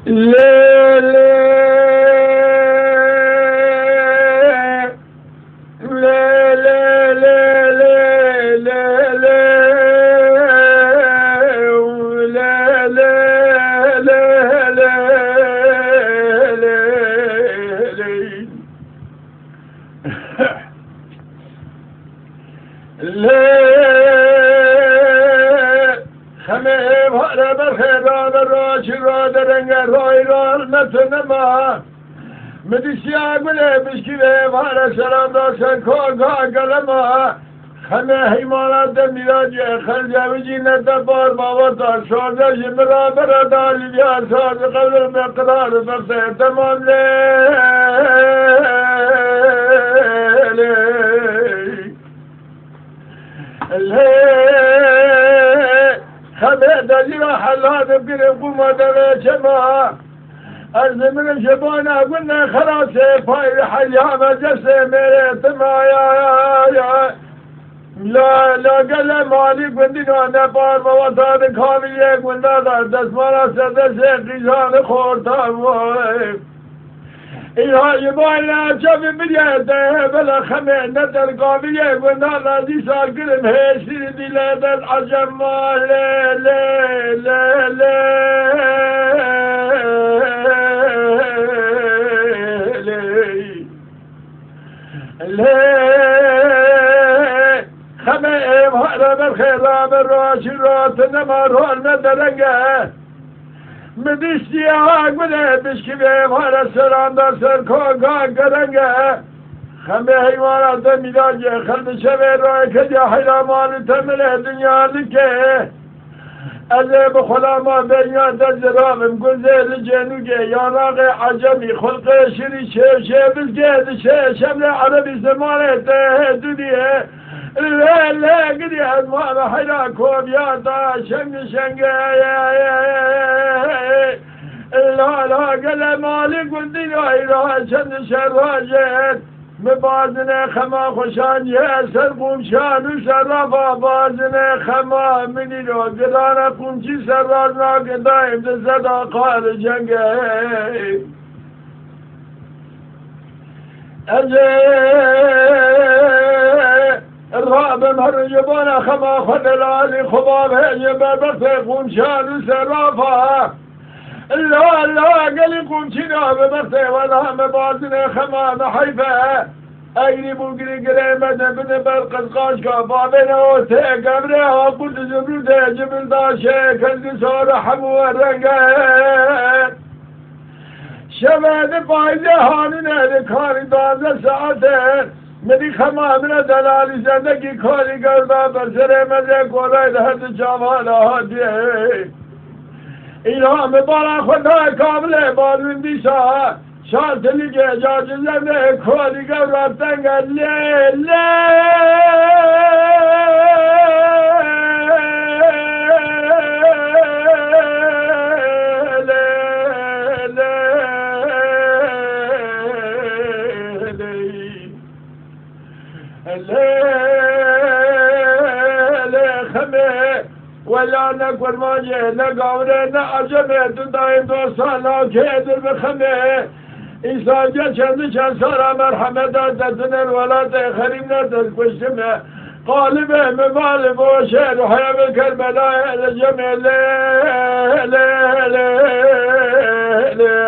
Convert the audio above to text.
لا لا لا لا لا لا لا لا لا لا لا خميم هذا بالخير هذا الراشد هذا رنجر رايرار نتنما مدشيا قلة بشكله هذا سلام داشن كوغا قلما خمه حيمانات دمیراج خرجا بجینه دبار باوتا شارجا جمرا بردا لیبیا ساز قبل مقدار بسه تمام خمه دجرا حلات بقرب قمدر شما از من شبانا قلنا خلاص پای حیام جسه میره تمایا لا لا قال مالي قندنا نبار موطن كامية قلنا دسمانا سدسة قيزان خورتان إيها يبالا شاف بيده بلا خمي ندر قامية قلنا لازي ساقرم هيسي بلاد العجم لا لا لا لا لا خميم هذا بالخير بالراشرات نمارون ندرنجه مدشتي عقله بشكبيم هذا السلام در سر كوغا قرنجه خمي حيوانات ميلاجه خلد شبير رأي كجا حيلامان تمله دنيا لكه اللي بخلا ما بينيان دزرامم قزيل جنوجه ياناغ عجمي خلق شري شيب الجهد شمل عربي زمانه دنيا لا لا قد يهدمان حيلاكم يا دا شنق لا لا قل مالي قلت لا شن شراجت مبازن خما خوشان يسر بومشان وشرفا بازن خما مني لو قرانا قمشي سرازنا قدايم تزدا قال جنق الراب مرجبانا خما خدلالي خباب هجب بطيقون شانو سرافا لا لا قلي قمشنا ببطي ولا مبازن خما محيفا ايري بوغري قريمة بن برقصقاش كابابنا وتي قبرها قلت جبل جبل داشي كنت صار حمو الرنقات شمال بايزة هاننا لكاري دازة ساعتين منی خما من دلالی زندگی کاری کرده بر سر مزه گلای لحظه جمال هادیه اینا مبارا خدا کامله بازون دیشا شانتلی که اجاز زنده کاری کرده تنگه لی ولا نقول ما جينا قولنا عجبت دايم دوستانا كيدر بخمه إنسان جشن صار مرحمة دادتنا الولاد خريمنا تلقشمه قالبه مبالب وشير وحيا بالكربلاء الجميع لا لا لا لا